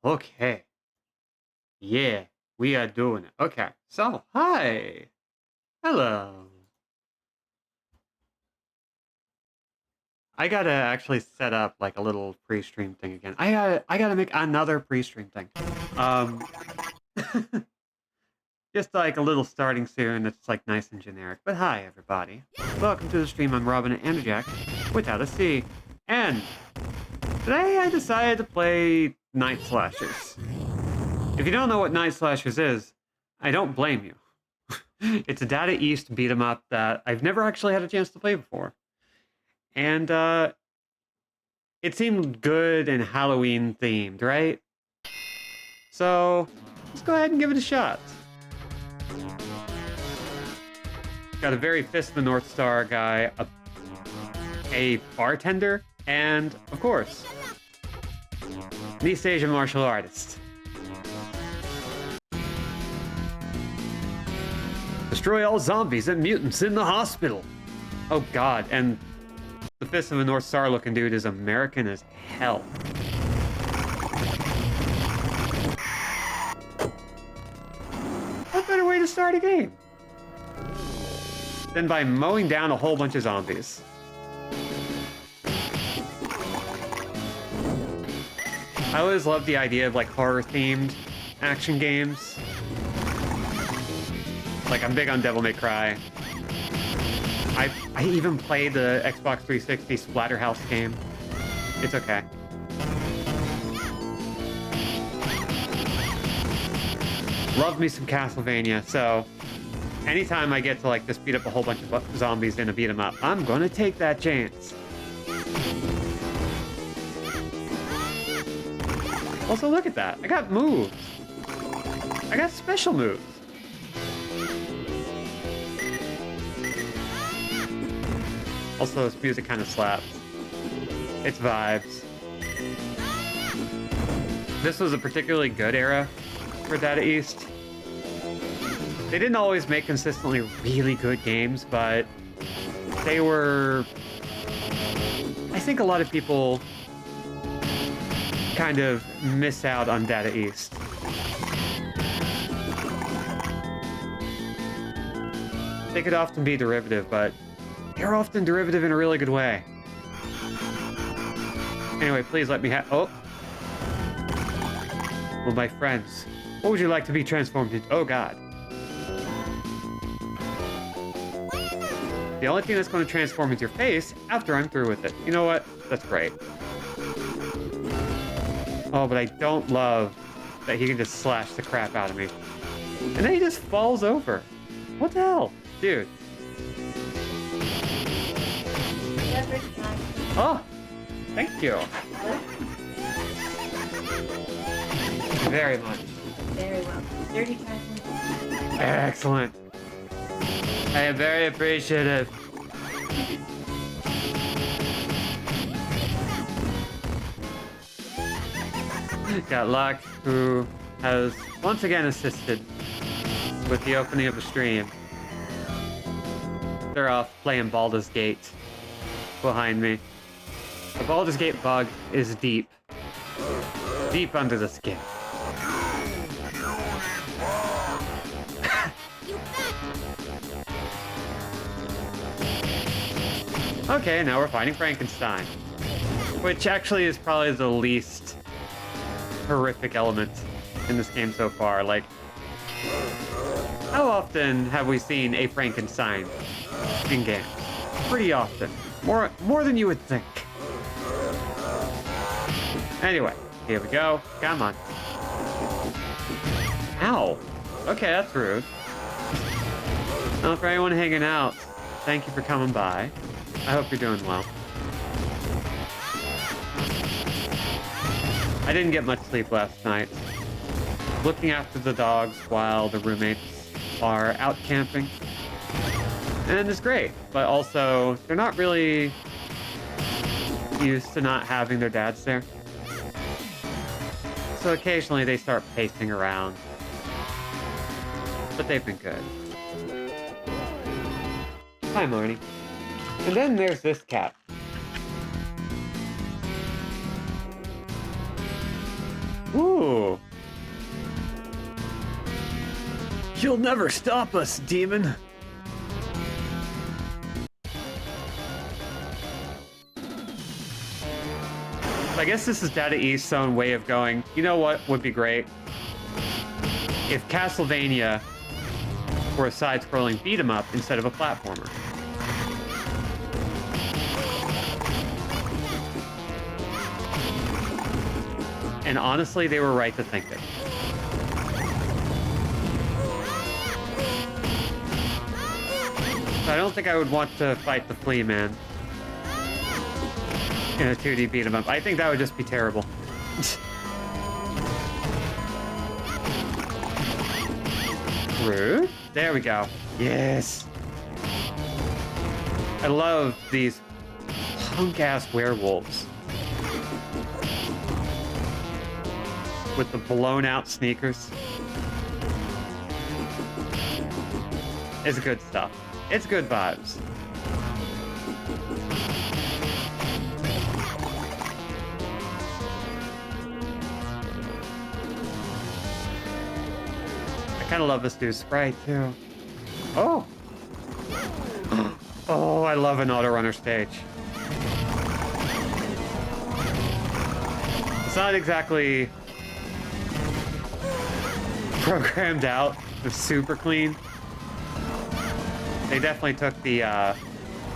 Okay. Yeah, we are doing it. Okay. So, hi. Hello. I gotta actually set up like a little pre-stream thing again. I gotta make another pre-stream thing. Um, just like a little starting soon that's like nice and generic. But hi, everybody. Welcome to the stream. I'm Robin and Jack without a C. And today I decided to play Night Slashers. If you don't know what Night Slashers is, I don't blame you. It's a Data East beat 'em up that I've never actually had a chance to play before. And it seemed good and Halloween themed, right? So let's go ahead and give it a shot. Got a very Fist of the North Star guy, a bartender, and of course, an East Asian martial artist. Destroy all zombies and mutants in the hospital. Oh god, and the Fist of the North Star looking dude is American as hell. What better way to start a game than by mowing down a whole bunch of zombies? I always loved the idea of like horror-themed action games. Like, I'm big on Devil May Cry. I even played the Xbox 360 Splatterhouse game. It's okay. Love me some Castlevania, so anytime I get to like just beat up a whole bunch of zombies in a beat 'em up, I'm gonna take that chance. Also, look at that. I got moves. I got special moves. Also, this music kind of slaps. It's vibes. This was a particularly good era for Data East. They didn't always make consistently really good games, but they were... I think a lot of people kind of miss out on Data East. They could often be derivative, but they're often derivative in a really good way. Anyway, please let me have... Oh! Well, my friends, what would you like to be transformed into? Oh, God. The only thing that's going to transform is your face after I'm through with it. You know what? That's great. Oh, but I don't love that he can just slash the crap out of me. And then he just falls over. What the hell? Dude. Oh, thank you. Very much. Very well. 30 times. Excellent. I am very appreciative. Got Luck, who has once again assisted with the opening of the stream. They're off playing Baldur's Gate behind me. The Baldur's Gate bug is deep. Deep under the skin. Okay, now we're fighting Frankenstein. Which actually is probably the least horrific element in this game so far. Like, how often have we seen a Frankenstein in game? Pretty often. More than you would think. Anyway, here we go. Come on. Ow. Okay, that's rude. Well, for anyone hanging out, thank you for coming by. I hope you're doing well. I didn't get much sleep last night. Looking after the dogs while the roommates are out camping. And it's great, but also they're not really used to not having their dads there. So occasionally they start pacing around. But they've been good. Hi, Marnie. And then there's this cat. Ooh. You'll never stop us, demon. I guess this is Data East's own way of going, you know what would be great? If Castlevania were a side-scrolling beat-em-up instead of a platformer. And honestly, they were right to think it. I don't think I would want to fight the Flea Man in a 2D beat 'em up. I think that would just be terrible. Rude. There we go. Yes. I love these punk-ass werewolves with the blown-out sneakers. It's good stuff. It's good vibes. I kind of love this dude's sprite, too. Oh! Oh, I love an auto-runner stage. It's not exactly programmed out. It's super clean. They definitely took the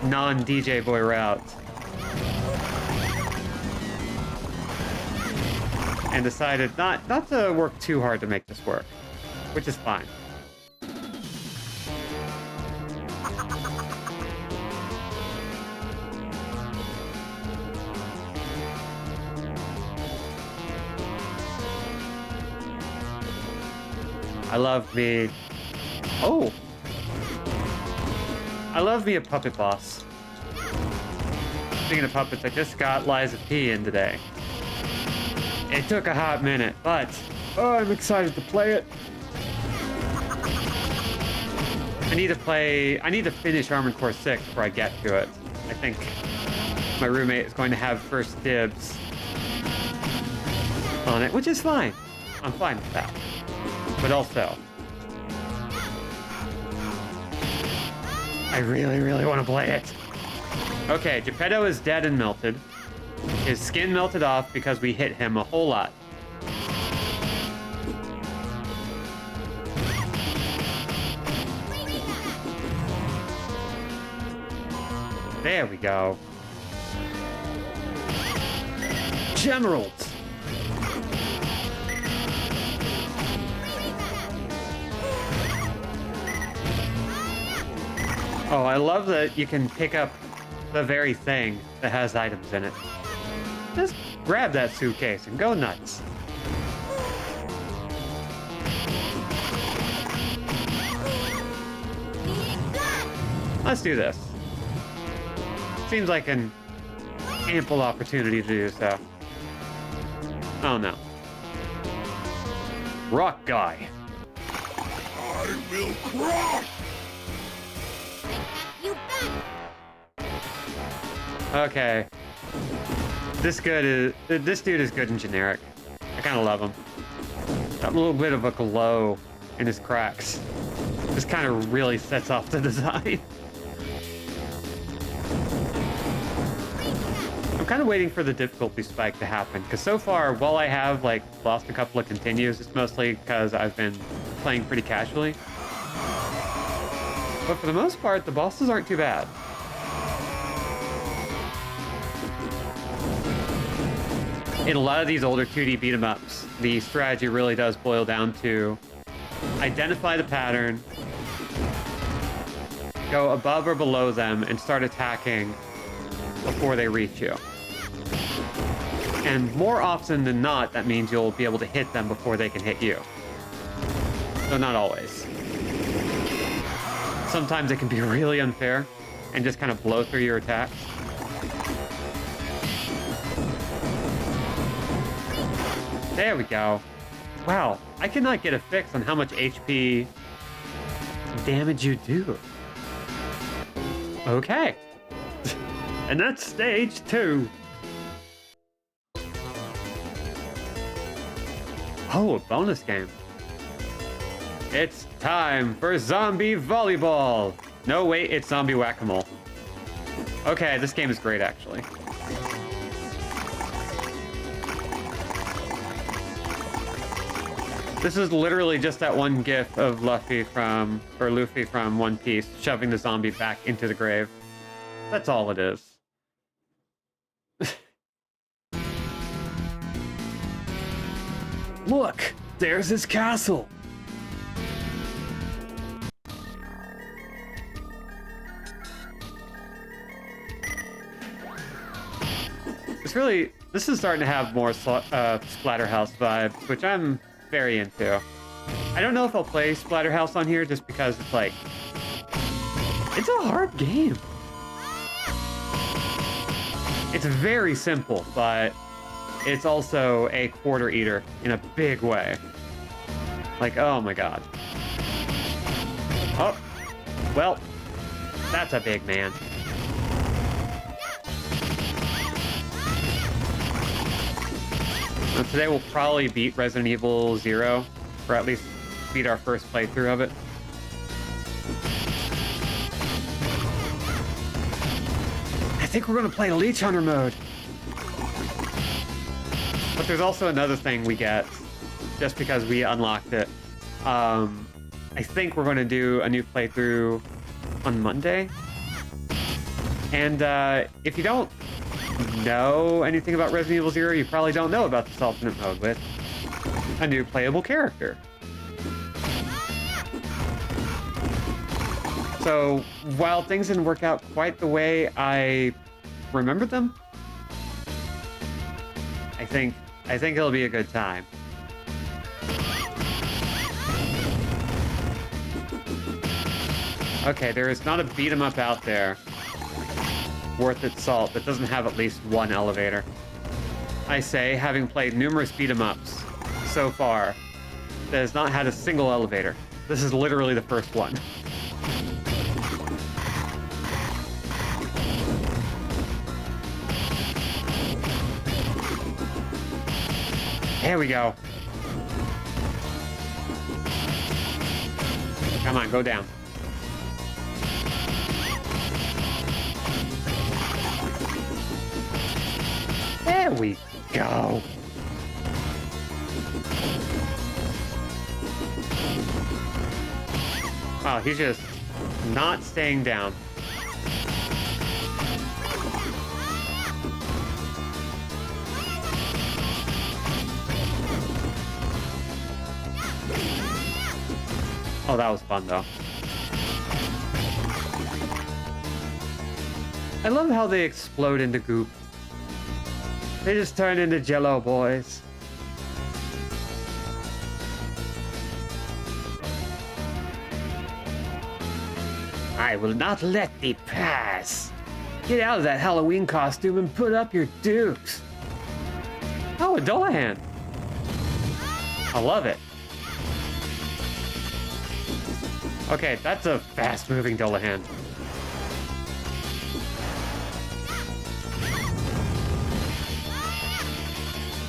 non-DJ boy route and decided not to work too hard to make this work, which is fine. I love me. Oh! I love me a puppet boss. Speaking of puppets, I just got Liza P in today. It took a hot minute, but oh, I'm excited to play it. I need to finish Armored Core 6 before I get to it. I think my roommate is going to have first dibs on it, which is fine. I'm fine with that. But also, I really, really want to play it. Okay, Geppetto is dead and melted. His skin melted off because we hit him a whole lot. There we go. Generals! Oh, I love that you can pick up the very thing that has items in it. Just grab that suitcase and go nuts. Let's do this. Seems like an ample opportunity to do so. Oh no. Rock guy. I will crush! Okay. This dude is good and generic. I kind of love him. That little bit of a glow in his cracks just kind of really sets off the design. I'm kind of waiting for the difficulty spike to happen, because so far, while I have like lost a couple of continues, it's mostly because I've been playing pretty casually. But for the most part, the bosses aren't too bad. In a lot of these older 2D beat-em-ups, the strategy really does boil down to identify the pattern, go above or below them, and start attacking before they reach you. And more often than not, that means you'll be able to hit them before they can hit you. Though not always. Sometimes it can be really unfair and just kind of blow through your attacks. There we go. Wow, I cannot get a fix on how much HP damage you do. Okay. And that's stage 2. Oh, a bonus game. It's time for zombie volleyball. No, wait, it's zombie whack-a-mole. Okay, this game is great, actually. This is literally just that one gif of Luffy from One Piece shoving the zombie back into the grave. That's all it is. Look, there's his castle. This is starting to have more Splatterhouse vibes, which I'm very into. I don't know if I'll play Splatterhouse on here just because it's like, it's a hard game. It's very simple, but it's also a quarter eater in a big way. Like, oh my god. Oh, well, that's a big man. So today we'll probably beat Resident Evil 0, or at least beat our first playthrough of it. I think we're gonna play Leech Hunter mode. But there's also another thing we get, just because we unlocked it. I think we're gonna do a new playthrough on Monday. And if you don't know anything about Resident Evil 0, you probably don't know about this alternate mode with a new playable character. So while things didn't work out quite the way I remembered them, I think it'll be a good time. Okay, there is not a beat 'em up out there worth its salt that doesn't have at least one elevator. I say, having played numerous beat 'em ups so far that has not had a single elevator. This is literally the first one. There we go. Come on, go down. There we go. Wow, he's just not staying down. Oh, that was fun, though. I love how they explode into goop. They just turn into Jello boys. I will not let thee pass. Get out of that Halloween costume and put up your dukes. Oh, a Dullahan. I love it. Okay, that's a fast-moving Dullahan.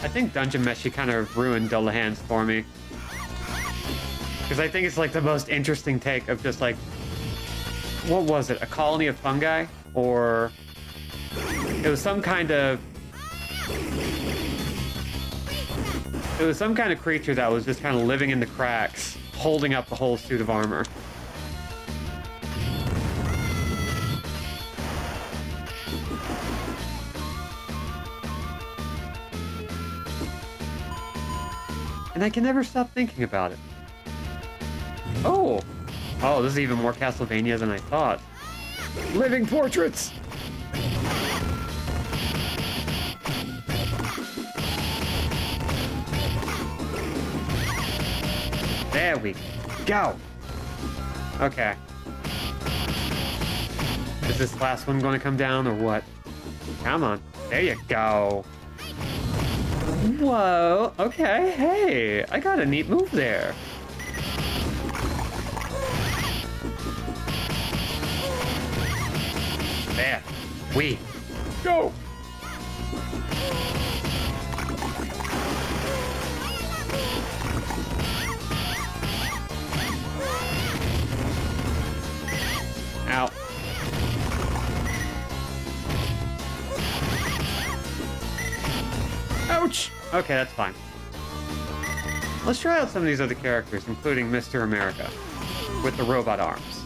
I think Dungeon Meshi kind of ruined Dullahans for me. Because I think it's like the most interesting take of just like, what was it? A colony of fungi? Or it was some kind of... It was some kind of creature that was just kind of living in the cracks, holding up the whole suit of armor. And I can never stop thinking about it. Oh! Oh, this is even more Castlevania than I thought. Living portraits! There we go! Okay. Is this last one going to come down or what? Come on. There you go. Whoa, okay, hey, I got a neat move there. There, we go. Ouch! Okay, that's fine. Let's try out some of these other characters, including Mr. America, with the robot arms.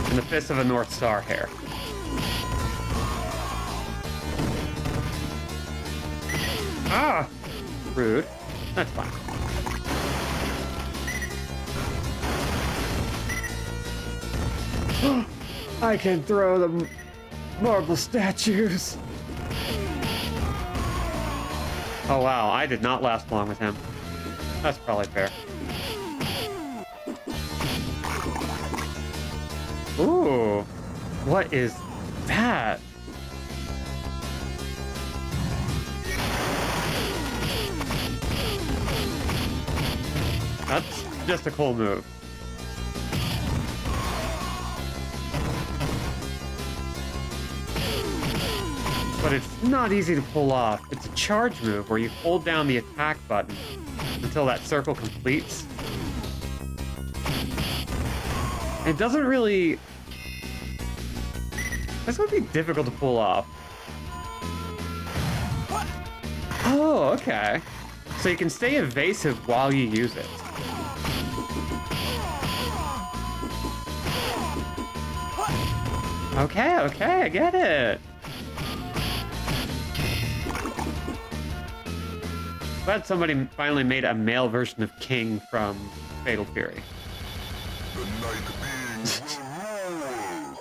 And the fist of a North Star hair. Ah! Rude. That's fine. I can throw the marble statues. Oh wow, I did not last long with him. That's probably fair. Ooh, what is that? That's just a cool move. But it's not easy to pull off. It's a charge move where you hold down the attack button until that circle completes. It doesn't really... This would be difficult to pull off. Oh, okay. So you can stay evasive while you use it. Okay, I get it. Glad somebody finally made a male version of King from Fatal Fury. The night beings will rule.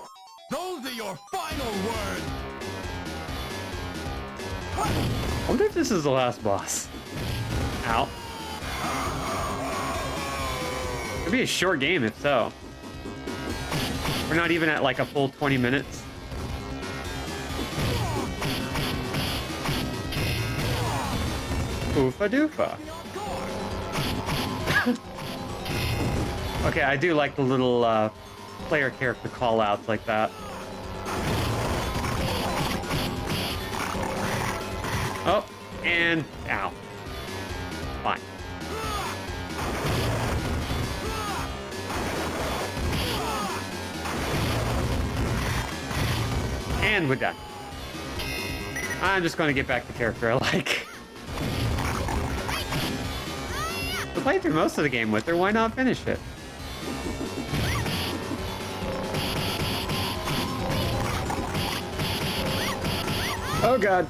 Those are your final words. I wonder if this is the last boss. Ow. It'd be a short game if so. We're not even at like a full 20 minutes. Oofa doofa. Okay, I do like the little player character call-outs like that. Oh, and ow. Fine. And we're done. I'm just going to get back to character I like. We played through most of the game with her, why not finish it? Oh god.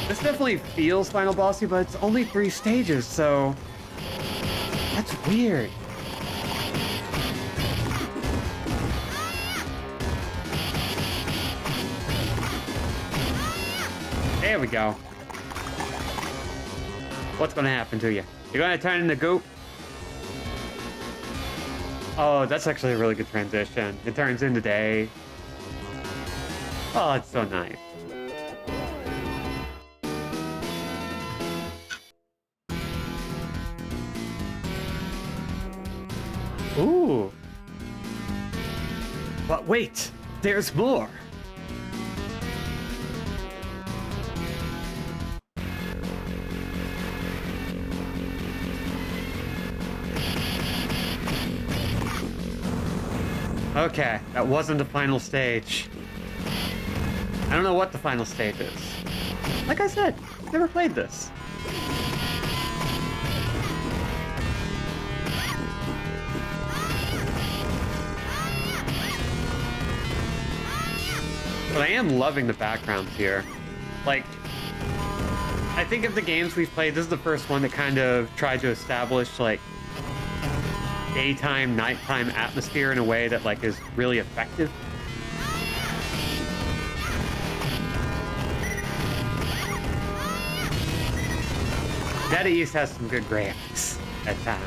This definitely feels final bossy, but it's only 3 stages, so... That's weird. There we go. What's gonna happen to you? You're gonna turn into goop? Oh, that's actually a really good transition. It turns into day. Oh, it's so nice. Ooh. But wait, there's more. Okay, that wasn't the final stage. I don't know what the final stage is. Like I said, never played this. But I am loving the backgrounds here. Like, I think of the games we've played, this is the first one that kind of tried to establish, like, daytime, nighttime atmosphere in a way that, like, is really effective. Dead East has some good graphics at times.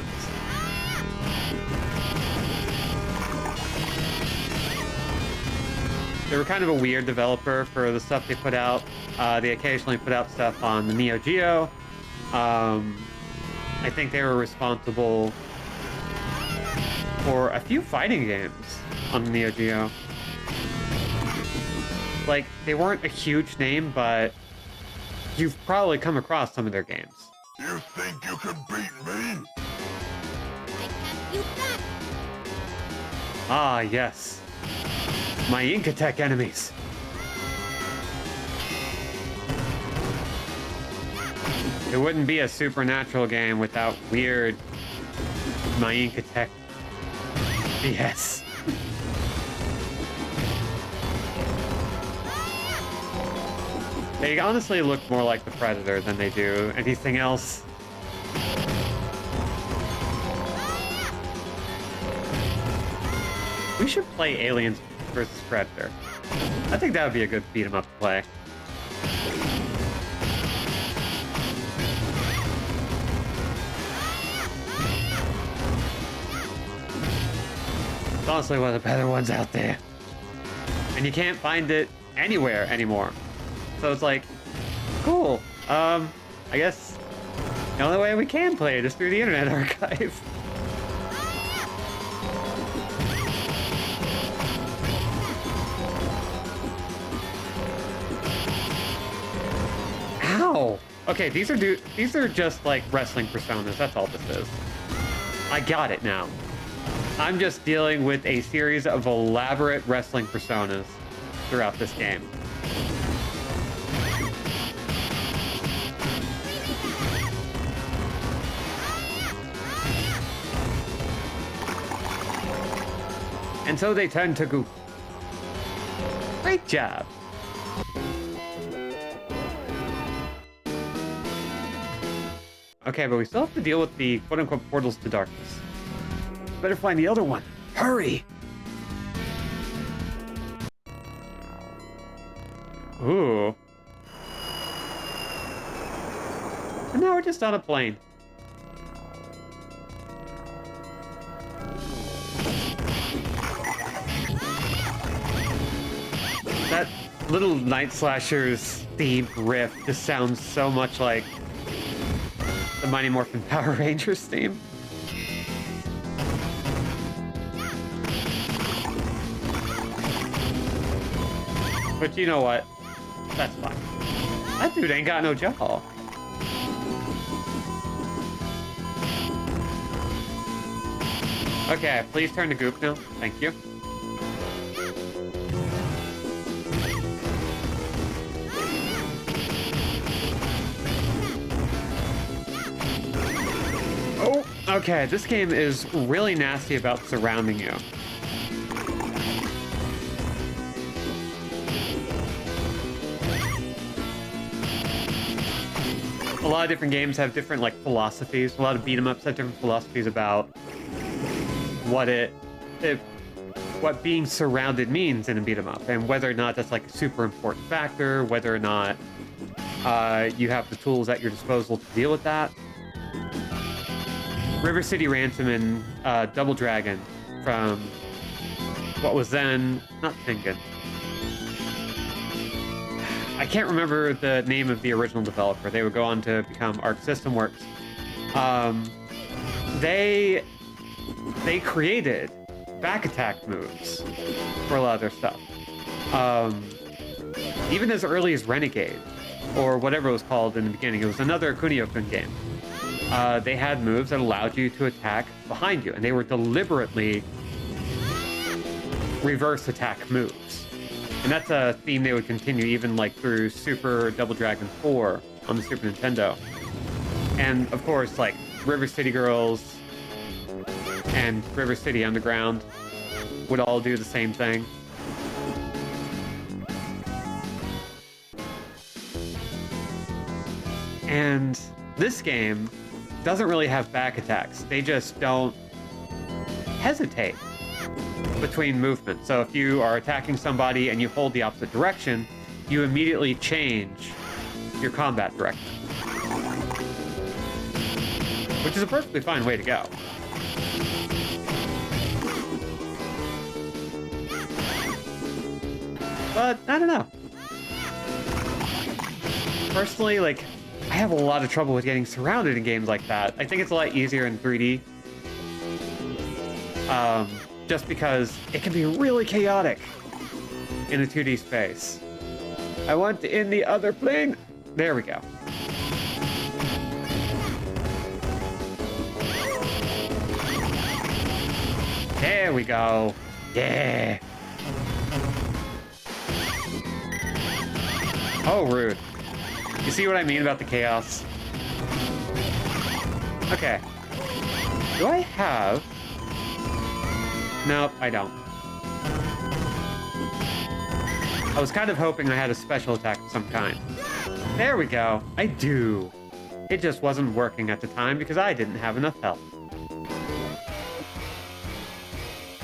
They were kind of a weird developer for the stuff they put out. They occasionally put out stuff on the Neo Geo. I think they were responsible for a few fighting games on the Neo Geo. Like, they weren't a huge name, but you've probably come across some of their games. You think you can beat me? Ah, yes. My Incatech enemies. It wouldn't be a supernatural game without weird Mayan Tech BS. They honestly look more like the Predator than they do anything else. We should play Aliens versus Predator. I think that would be a good beat 'em up to play. It's honestly one of the better ones out there. And you can't find it anywhere anymore. So it's like, cool. I guess the only way we can play it is through the Internet Archive. Ow! Okay, these are just like wrestling personas. That's all this is. I got it now. I'm just dealing with a series of elaborate wrestling personas throughout this game. And so they turn to goop. Great job. Okay, but we still have to deal with the quote-unquote portals to darkness. Better find the other one. Hurry! Ooh. And now we're just on a plane. That little Night Slasher's theme riff just sounds so much like the Mighty Morphin Power Rangers theme. But you know what? That's fine. That dude ain't got no jaw. Okay, please turn to goop now. Thank you. Oh, okay. This game is really nasty about surrounding you. A lot of different games have different like philosophies. A lot of beat 'em ups have different philosophies about what being surrounded means in a beat 'em up, and whether or not that's like a super important factor, whether or not you have the tools at your disposal to deal with that. River City Ransom and Double Dragon from what was then not Tengen. I can't remember the name of the original developer. They would go on to become Arc System Works. They created back attack moves for a lot of their stuff. Even as early as Renegade, or whatever it was called in the beginning. It was another Kunio-kun game. They had moves that allowed you to attack behind you, and they were deliberately reverse attack moves. And that's a theme they would continue even like through Super Double Dragon 4 on the Super Nintendo. And of course, like River City Girls and River City Underground would all do the same thing. And this game doesn't really have back attacks. They just don't hesitate between movement. So if you are attacking somebody and you hold the opposite direction, you immediately change your combat direction. Which is a perfectly fine way to go. But, I don't know. Personally, like, I have a lot of trouble with getting surrounded in games like that. I think it's a lot easier in 3D. Just because it can be really chaotic in a 2D space. I want to in the other plane. There we go. There we go. Yeah. Oh, rude. You see what I mean about the chaos? Okay. Do I have... Nope, I don't. I was kind of hoping I had a special attack of some kind. There we go. I do. It just wasn't working at the time because I didn't have enough health.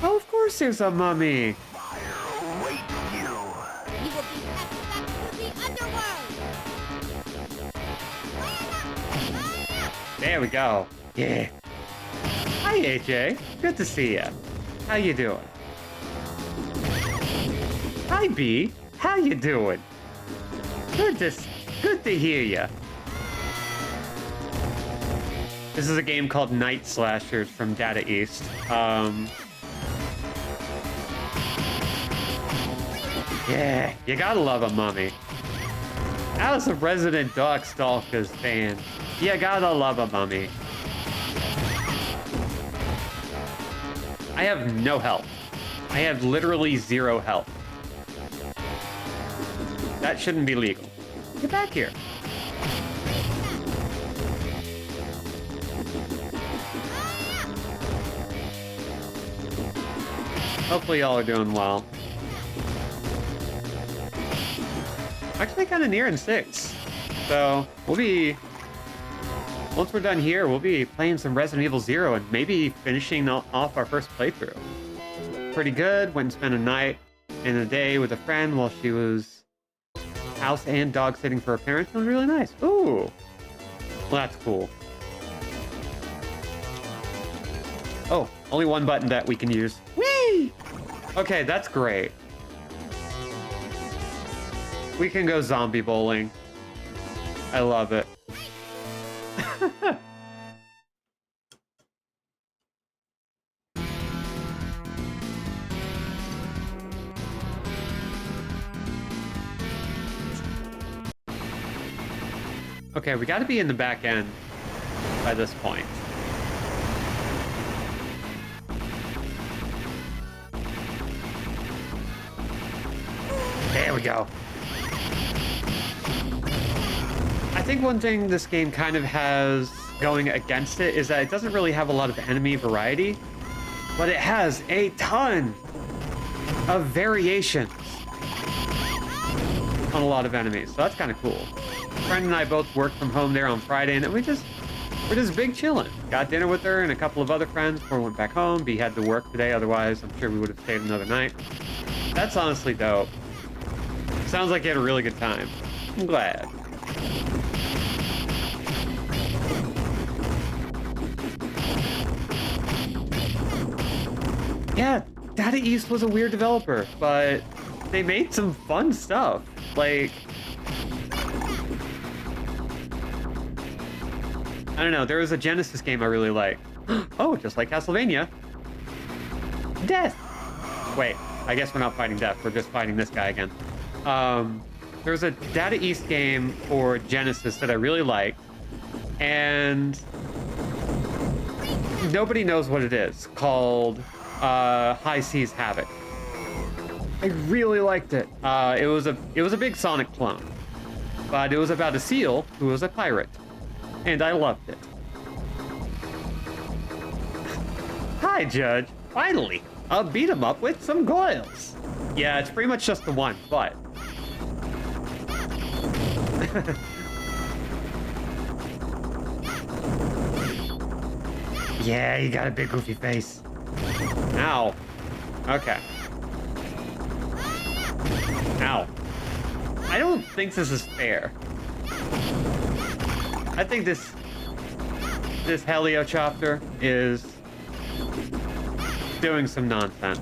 Oh, of course there's a mummy. Fire await you. You will be exiled to the underworld. There we go. Yeah. Hi, AJ. Good to see ya. How you doing? Hi, B. How you doing? Good to hear ya. This is a game called Night Slashers from Data East. Yeah, you gotta love a mummy. As a resident Darkstalkers fan, you gotta love a mummy. I have no health. I have literally 0 health. That shouldn't be legal. Get back here. Hopefully y'all are doing well. Actually kind of near in 6. So we'll be... Once we're done here, we'll be playing some Resident Evil 0 and maybe finishing off our first playthrough. Pretty good. Went and spent a night and a day with a friend while she was house and dog sitting for her parents. It was really nice. Ooh. Well, that's cool. Oh, only one button that we can use. Whee! Okay, that's great. We can go zombie bowling. I love it. Okay, we gotta be in the back end by this point. There we go. I think one thing this game kind of has going against it is that it doesn't really have a lot of enemy variety, but it has a ton of variations on a lot of enemies, so that's kind of cool. Friend and I both worked from home there on Friday, and we're just big chilling. Got dinner with her and a couple of other friends before we went back home. B had to work today, otherwise I'm sure we would have stayed another night. That's honestly dope. Sounds like you had a really good time. I'm glad. Yeah, Data East was a weird developer, but they made some fun stuff. Like, I don't know, there was a Genesis game I really liked. Oh, just like Castlevania. Death! Wait, I guess we're not fighting Death, we're just fighting this guy again. There was a Data East game for Genesis that I really liked, and nobody knows what it is, called High Seas Havoc. I really liked it. It was a big Sonic clone, but it was about a seal who was a pirate, and I loved it. Hi, Judge. Finally, I'll beat him up with some goils. Yeah, it's pretty much just the one, but... Yeah, you got a big goofy face. Ow. Okay. Ow. I don't think this is fair. I think this helichopter is doing some nonsense.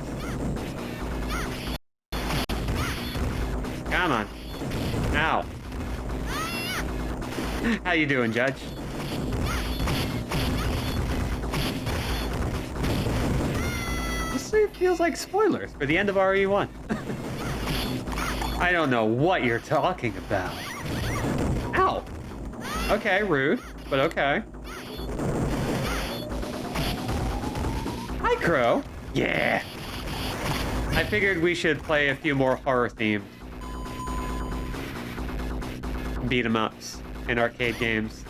Come on. Ow. How you doing, Judge? This feels like spoilers for the end of RE1. I don't know what you're talking about. Ow. Okay, rude, but okay. Hi, Crow. Yeah. I figured we should play a few more horror-themed beat-em-ups in arcade games.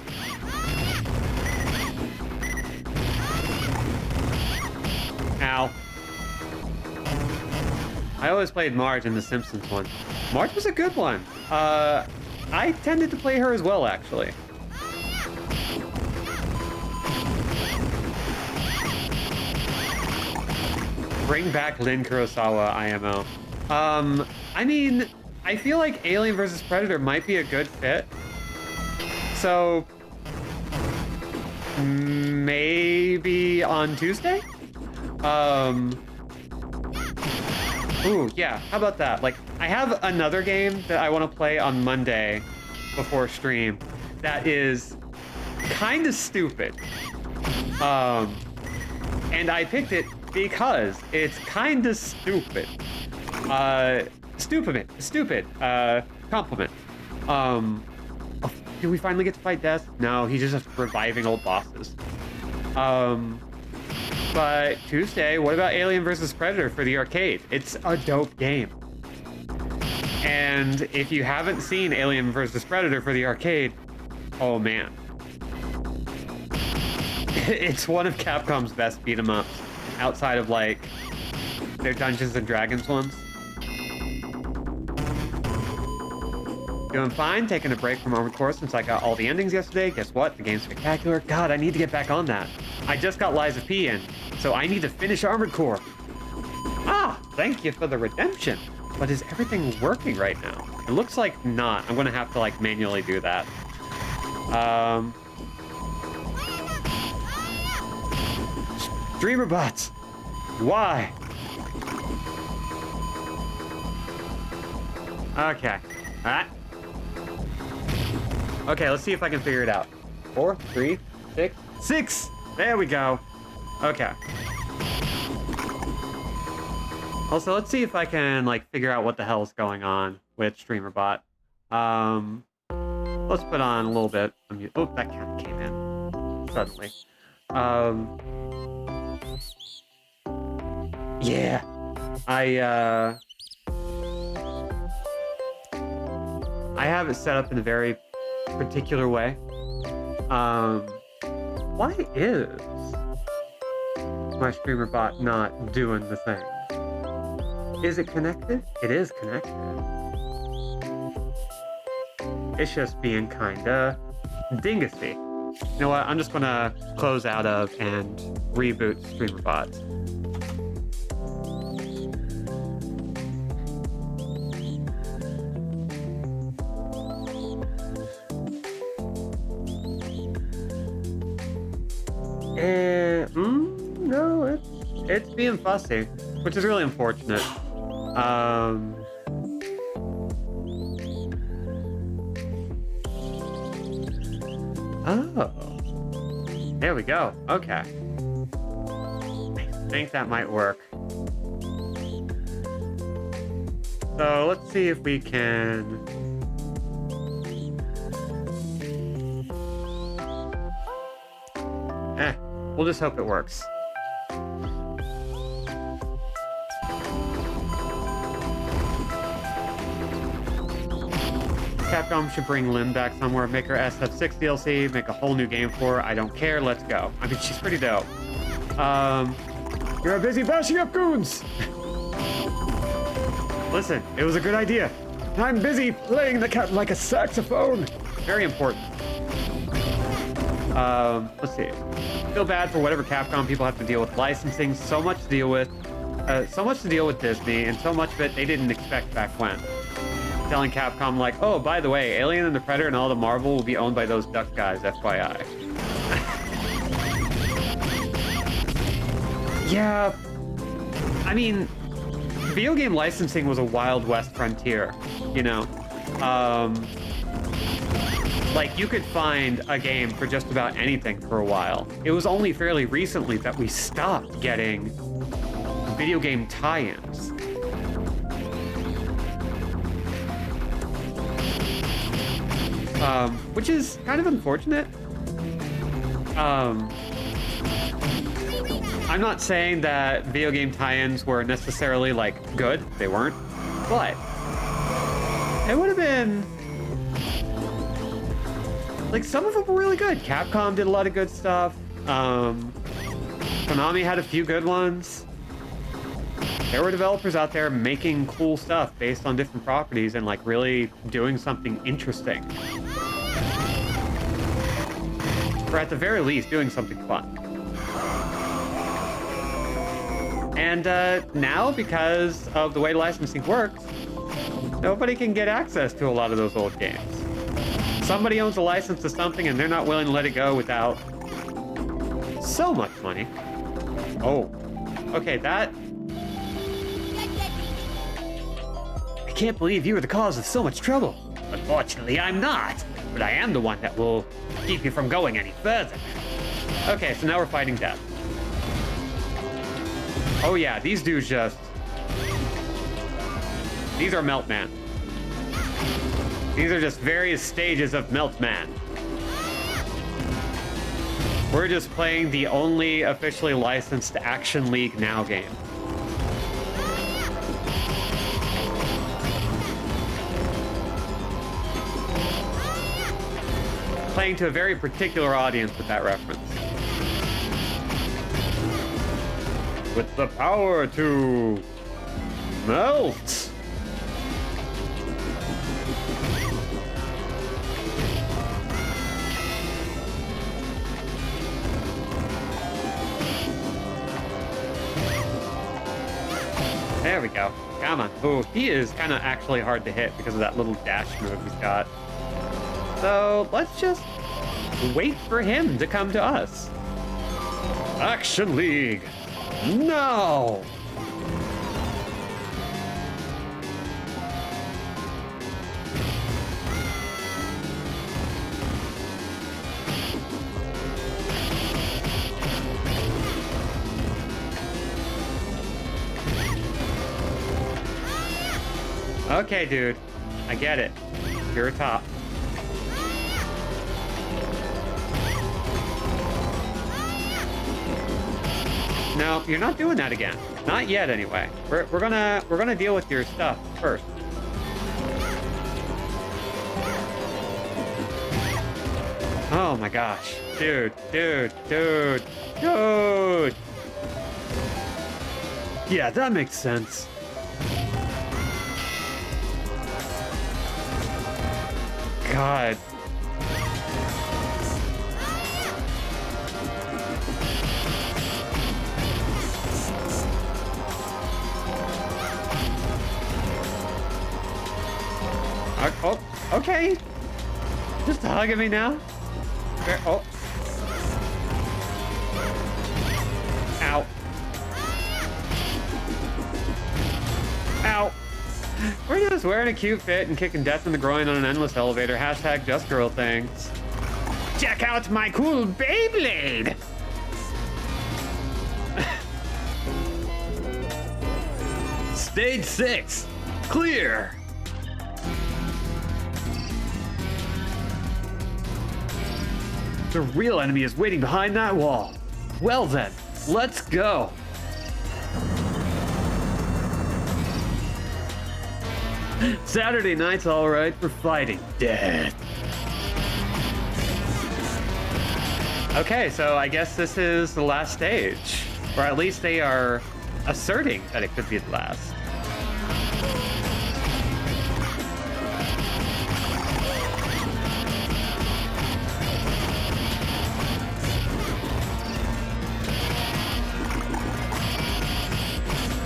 Ow. I always played Marge in the Simpsons one. Marge was a good one. I tended to play her as well, actually. Bring back Lin Kurosawa, IMO. I mean, I feel like Alien vs. Predator might be a good fit. So, maybe on Tuesday? Ooh, yeah, how about that? Like, I have another game that I want to play on Monday before stream that is kind of stupid. And I picked it because it's kind of stupid. Stupid. Compliment. Do we finally get to fight Death? No, he's just reviving old bosses. But Tuesday, what about Alien vs. Predator for the arcade? It's a dope game. And if you haven't seen Alien vs. Predator for the arcade, oh man. It's one of Capcom's best beat 'em ups, outside of like their Dungeons and Dragons ones. Doing fine, taking a break from Armored Core since I got all the endings yesterday. Guess what? The game's spectacular. God, I need to get back on that. I just got Lies of P in, so I need to finish Armored Core. Ah, thank you for the redemption. But is everything working right now? It looks like not. I'm gonna have to like manually do that. Streamer bots. Why? Okay. Alright. Okay, let's see if I can figure it out. 4, 3, 6, 6! There we go. Okay. Also, let's see if I can, like, figure out what the hell's going on with StreamerBot. Let's put on a little bit of music. Oh, that cat came in suddenly. Yeah. I have it set up in a very particular way. Why is my StreamerBot not doing the thing? Is it connected? It is connected. It's just being kinda dingusy. You know what? I'm just gonna close out of and reboot StreamerBot. No, it's being fussy, which is really unfortunate. Oh, there we go. Okay, I think that might work. So let's see if we can. We'll just hope it works. Capcom should bring Lynn back somewhere, make her SF6 DLC, make a whole new game for her. I don't care, let's go. I mean, she's pretty dope. You're busy bashing up goons! Listen, it was a good idea. I'm busy playing the cat like a saxophone. Very important. Let's see. Feel bad for whatever Capcom people have to deal with licensing. So much to deal with Disney, and so much of it they didn't expect back when. Telling Capcom like, oh, by the way, Alien and the Predator and all the Marvel will be owned by those duck guys, FYI. Yeah, I mean, video game licensing was a Wild West frontier, you know? Like, you could find a game for just about anything for a while. It was only fairly recently that we stopped getting video game tie-ins. Which is kind of unfortunate. I'm not saying that video game tie-ins were necessarily, like, good. They weren't. But it would have been... like, some of them were really good. Capcom did a lot of good stuff. Konami had a few good ones. There were developers out there making cool stuff based on different properties and like really doing something interesting. Or at the very least, doing something fun. And now, because of the way licensing works, nobody can get access to a lot of those old games. Somebody owns a license to something and they're not willing to let it go without so much money. Oh, okay, that... I can't believe you were the cause of so much trouble. Unfortunately, I'm not, but I am the one that will keep you from going any further. Okay, so now we're fighting death. Oh yeah, these dudes just... These are Melt Man. These are just various stages of Melt Man. We're just playing the only officially licensed Action League Now game. Playing to a very particular audience with that reference. With the power to melt. There we go. Come on. Ooh, he is kind of actually hard to hit because of that little dash move he's got. So let's just wait for him to come to us. Action League. No! Okay, dude. I get it. You're a top. No, you're not doing that again. Not yet, anyway. We're gonna deal with your stuff first. Oh my gosh, dude. Yeah, that makes sense. God. Oh, okay. Just hugging me now. Oh. Ow. Ow. We're just wearing a cute fit and kicking death in the groin on an endless elevator. Hashtag just girl things. Check out my cool Beyblade. Stage 6. Clear. The real enemy is waiting behind that wall. Well then, let's go. Saturday night's all right for fighting death. Okay, so I guess this is the last stage. Or at least they are asserting that it could be the last.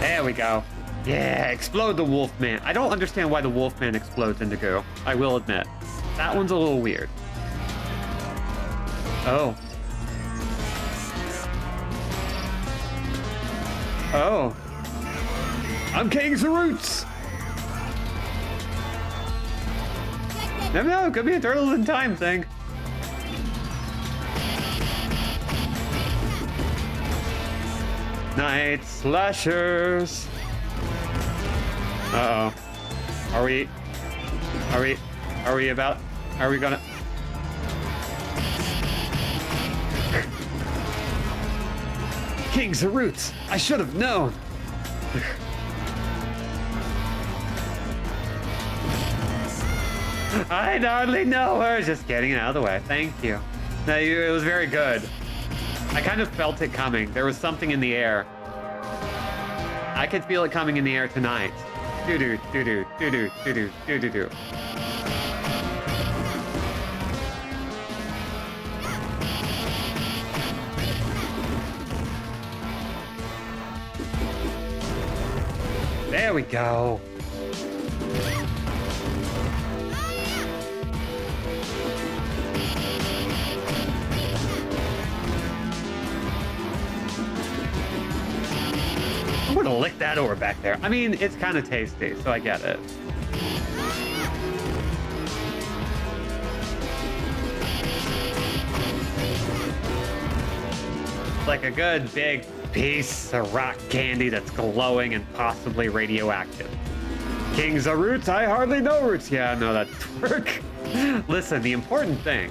There we go. Yeah, explode the Wolfman. I don't understand why the Wolfman explodes into goo. I will admit. That one's a little weird. Oh. Oh. I'm King's Roots! Never know, it could be a Turtles in Time thing. Night Slashers. Uh-oh. Are we gonna... King's Roots! I should have known! I hardly know her. Just getting it out of the way. Thank you. No, it was very good. I kind of felt it coming. There was something in the air. I could feel it coming in the air tonight. Doo-doo, doo-doo, doo-doo, doo-doo, doo-doo-doo. There we go. I'm gonna lick that over back there. I mean, it's kind of tasty, so I get it. Like a good big piece of rock candy that's glowing and possibly radioactive. Kings of roots, I hardly know roots. Yeah, no, that's work. Listen, the important thing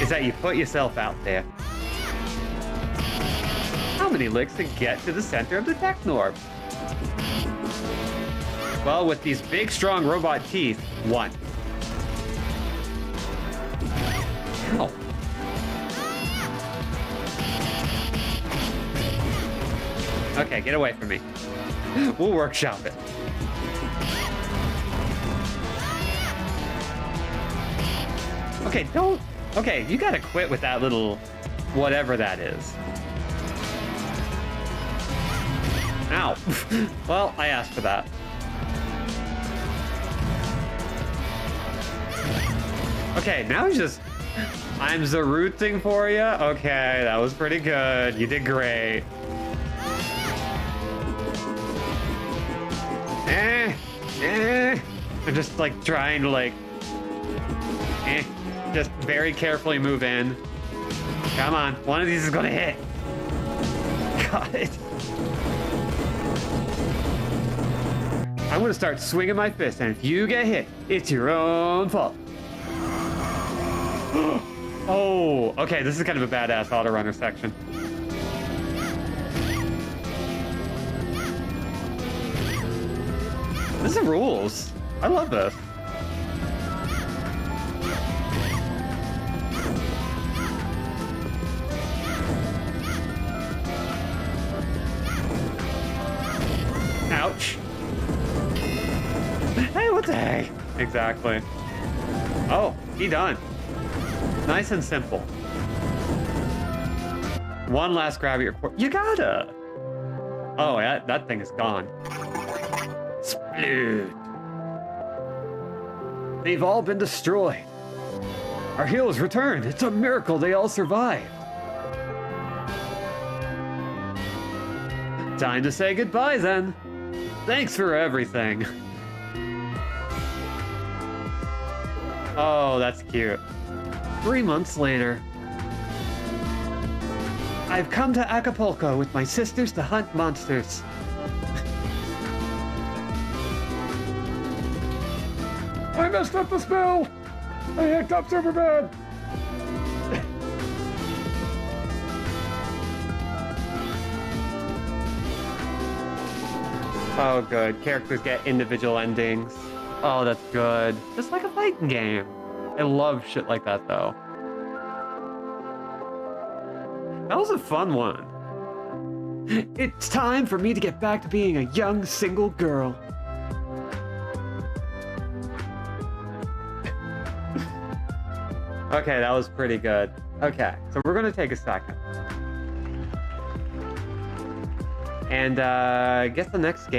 is that you put yourself out there. How many licks to get to the center of the Technorb? Well, with these big, strong robot teeth, 1. Ow. Okay, get away from me. We'll workshop it. Okay, don't... Okay, you gotta quit with that little... whatever that is. Ow. Well, I asked for that. Okay, now it's just... I'm zarooting for you? Okay, that was pretty good. You did great. I'm just like trying to like... Just very carefully move in. Come on, one of these is gonna hit. Got it. I'm gonna start swinging my fist, and if you get hit, it's your own fault. Oh, okay, this is kind of a badass autorunner section. This is rules. I love this. Ouch. Hey, what the heck? Exactly. Oh, he done. Nice and simple. One last grab at your core. You gotta. Oh, that thing is gone. Sploot. They've all been destroyed. Our heroes returned. It's a miracle they all survived. Time to say goodbye then. Thanks for everything. Oh, that's cute. 3 months later. I've come to Acapulco with my sisters to hunt monsters. I messed up the spell! I hicked up super bad! Oh, good. Characters get individual endings. Oh, that's good. Just like a fighting game. I love shit like that, though. That was a fun one. It's time for me to get back to being a young, single girl. Okay, that was pretty good. Okay, so we're gonna take a second. And, I guess the next game